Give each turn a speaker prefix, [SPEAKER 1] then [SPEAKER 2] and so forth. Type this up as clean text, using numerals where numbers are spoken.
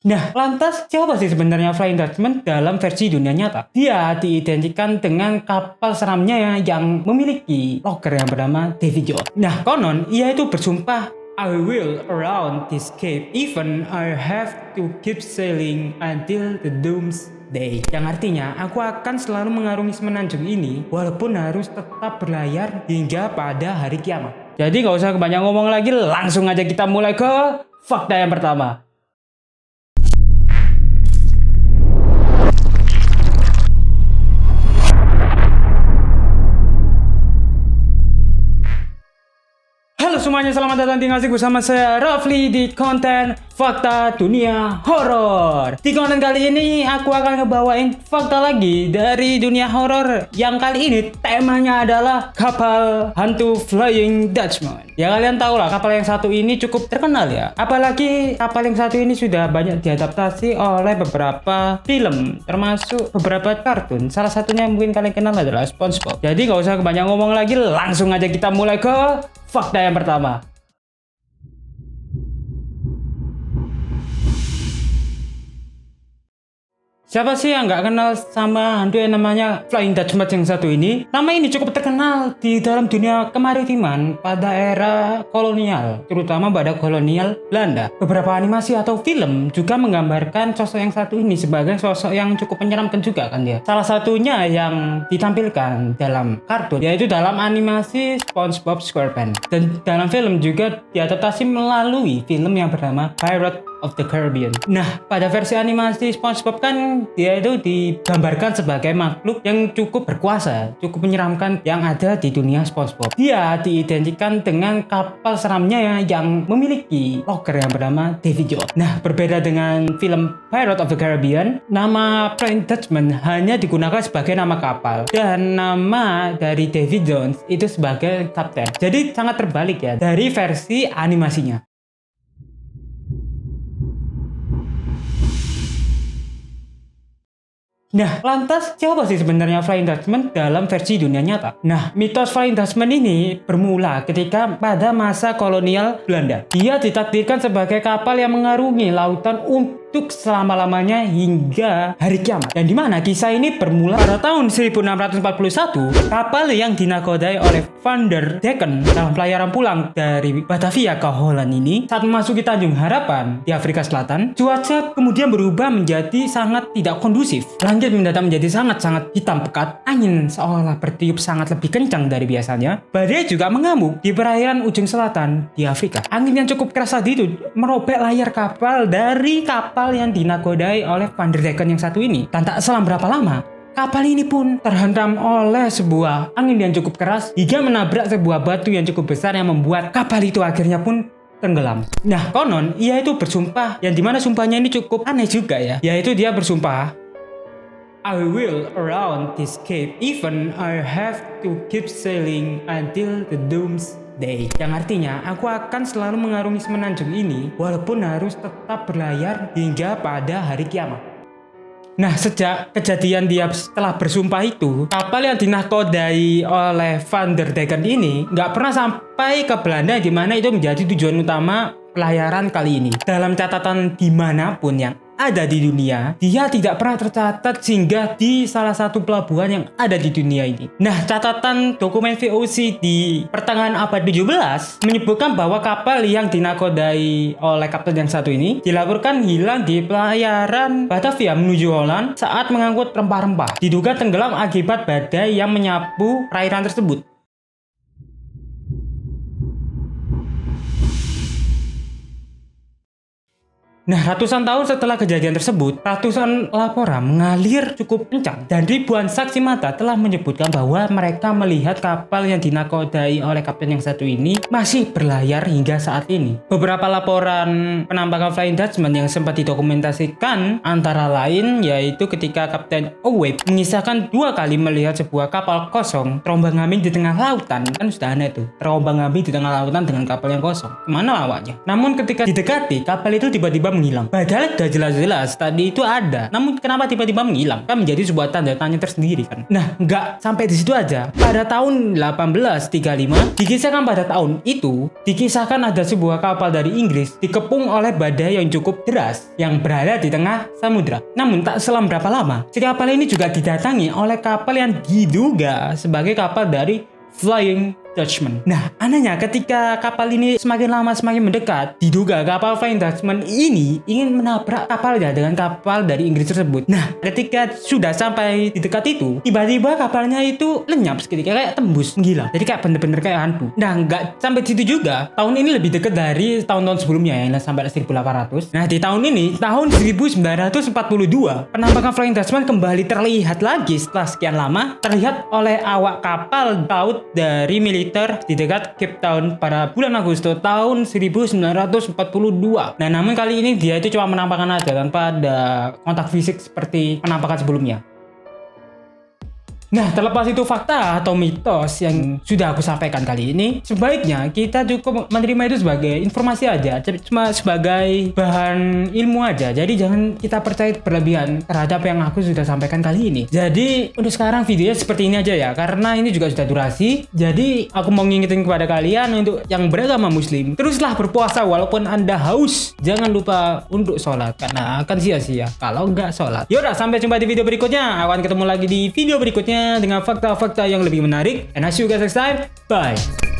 [SPEAKER 1] Nah, lantas siapa sih sebenarnya Flying Dutchman dalam versi dunia nyata? Dia diidentikan dengan kapal seramnya yang memiliki loker yang bernama Davy Jones. Nah, konon ia itu bersumpah, I will around this cape even I have to keep sailing until the doomsday. Yang artinya, aku akan selalu mengarungi semenanjung ini walaupun harus tetap berlayar hingga pada hari kiamat. Jadi nggak usah kebanyakan ngomong lagi, langsung aja kita mulai ke fakta yang pertama. Halo semuanya, selamat datang di Ngasih bersama saya Rafli di konten Fakta Dunia Horor. Di konten kali ini aku akan ngebawain fakta lagi dari dunia horor. Yang kali ini temanya adalah kapal hantu Flying Dutchman. Ya kalian tahu lah, kapal yang satu ini cukup terkenal ya. Apalagi kapal yang satu ini sudah banyak diadaptasi oleh beberapa film, termasuk beberapa kartun. Salah satunya yang mungkin kalian kenal adalah SpongeBob. Jadi nggak usah kebanyakan ngomong lagi, langsung aja kita mulai ke fakta yang pertama. Siapa sih yang nggak kenal sama hantu yang namanya Flying Dutchman yang satu ini? Nama ini cukup terkenal di dalam dunia kemaritiman pada era kolonial, terutama pada kolonial Belanda. Beberapa animasi atau film juga menggambarkan sosok yang satu ini sebagai sosok yang cukup menyeramkan juga kan dia. Salah satunya yang ditampilkan dalam kartun, yaitu dalam animasi SpongeBob SquarePants. Dan dalam film juga diadaptasi melalui film yang bernama Pirates of the Caribbean. Nah, pada versi animasi SpongeBob kan dia itu digambarkan sebagai makhluk yang cukup berkuasa, cukup menyeramkan yang ada di dunia SpongeBob. Dia diidentikan dengan kapal seramnya yang memiliki loker yang bernama Davy Jones. Nah, berbeda dengan film Pirates of the Caribbean, nama Flying Dutchman hanya digunakan sebagai nama kapal dan nama dari Davy Jones itu sebagai kapten. Jadi sangat terbalik ya dari versi animasinya. Nah, lantas siapa sih sebenarnya Flying Dutchman dalam versi dunia nyata? Nah, mitos Flying Dutchman ini bermula ketika pada masa kolonial Belanda. Dia ditakdirkan sebagai kapal yang mengarungi lautan untuk selama-lamanya hingga hari kiamat. Dan dimana kisah ini bermula pada tahun 1641, kapal yang dinakodai oleh Van der Decken dalam pelayaran pulang dari Batavia ke Holland ini saat memasuki Tanjung Harapan di Afrika Selatan, cuaca kemudian berubah menjadi sangat tidak kondusif. Langit mendadak menjadi sangat-sangat hitam pekat, angin seolah bertiup sangat lebih kencang dari biasanya. Badai juga mengamuk di perairan ujung selatan di Afrika. Angin yang cukup keras tadi itu merobek layar kapal dari kapal yang dinakodai oleh Van der Decken yang satu ini. Dan tak selang berapa lama, kapal ini pun terhantam oleh sebuah angin yang cukup keras hingga menabrak sebuah batu yang cukup besar yang membuat kapal itu akhirnya pun tenggelam. Nah, konon ia itu bersumpah, yang dimana sumpahnya ini cukup aneh juga ya. Yaitu dia bersumpah, I will around this cape even I have to keep sailing until the doomsday. Yang artinya, aku akan selalu mengarungi semenanjung ini walaupun harus tetap berlayar hingga pada hari kiamat. Nah, sejak kejadian dia setelah bersumpah itu, kapal yang dinakodai oleh Van der Decken ini nggak pernah sampai ke Belanda, di mana itu menjadi tujuan utama pelayaran kali ini. Dalam catatan dimanapun yang ada di dunia, dia tidak pernah tercatat singgah di salah satu pelabuhan yang ada di dunia ini. Nah, catatan dokumen VOC di pertengahan abad 17 menyebutkan bahwa kapal yang dinakodai oleh kapten yang satu ini dilaporkan hilang di pelayaran Batavia menuju Holland saat mengangkut rempah-rempah. Diduga tenggelam akibat badai yang menyapu perairan tersebut. Nah, ratusan tahun setelah kejadian tersebut, ratusan laporan mengalir cukup kencang dan ribuan saksi mata telah menyebutkan bahwa mereka melihat kapal yang dinakodai oleh kapten yang satu ini masih berlayar hingga saat ini. Beberapa laporan penampakan Flying Dutchman yang sempat didokumentasikan antara lain yaitu ketika Kapten Owe mengisahkan 2 kali melihat sebuah kapal kosong terombang-ambing di tengah lautan. Kan sudah aneh tuh, terombang-ambing di tengah lautan dengan kapal yang kosong. Kemana awaknya? Namun ketika didekati, kapal itu tiba-tiba menghilang. Padahal udah jelas-jelas tadi itu ada. Namun kenapa tiba-tiba menghilang? Kan menjadi sebuah tanda tanya tersendiri kan. Nah, nggak sampai di situ aja. Pada tahun 1835, dikisahkan pada tahun itu, dikisahkan ada sebuah kapal dari Inggris dikepung oleh badai yang cukup deras yang berada di tengah samudra. Namun tak selang berapa lama, si kapal ini juga didatangi oleh kapal yang diduga sebagai kapal dari Flying Dutchman. Nah, anehnya ketika kapal ini semakin lama semakin mendekat, diduga kapal Flying Dutchman ini ingin menabrak kapalnya dengan kapal dari Inggris tersebut. Nah, ketika sudah sampai di dekat itu, tiba-tiba kapalnya itu lenyap seketika, kayak tembus, gila. Jadi kayak bener-bener kayak hantu. Nah, nggak sampai di situ juga. Tahun ini lebih dekat dari tahun-tahun sebelumnya yang sampai 1800. Nah, di tahun ini, tahun 1942, penampakan Flying Dutchman kembali terlihat lagi setelah sekian lama, terlihat oleh awak kapal laut dari militer di dekat Cape Town pada bulan Agustus tahun 1942. Nah, namun kali ini dia itu cuma menampakkan aja tanpa ada kontak fisik seperti penampakan sebelumnya. Nah, terlepas itu fakta atau mitos yang sudah aku sampaikan kali ini, sebaiknya kita cukup menerima itu sebagai informasi aja, cuma sebagai bahan ilmu aja. Jadi jangan kita percaya berlebihan terhadap yang aku sudah sampaikan kali ini. Jadi untuk sekarang videonya seperti ini aja ya, karena ini juga sudah durasi. Jadi aku mau ngingetin kepada kalian untuk yang beragama muslim, teruslah berpuasa walaupun Anda haus. Jangan lupa untuk sholat, karena akan sia-sia kalau nggak sholat. Yaudah, sampai jumpa di video berikutnya. Akan ketemu lagi di video berikutnya dengan fakta-fakta yang lebih menarik. And I see you guys next time. Bye.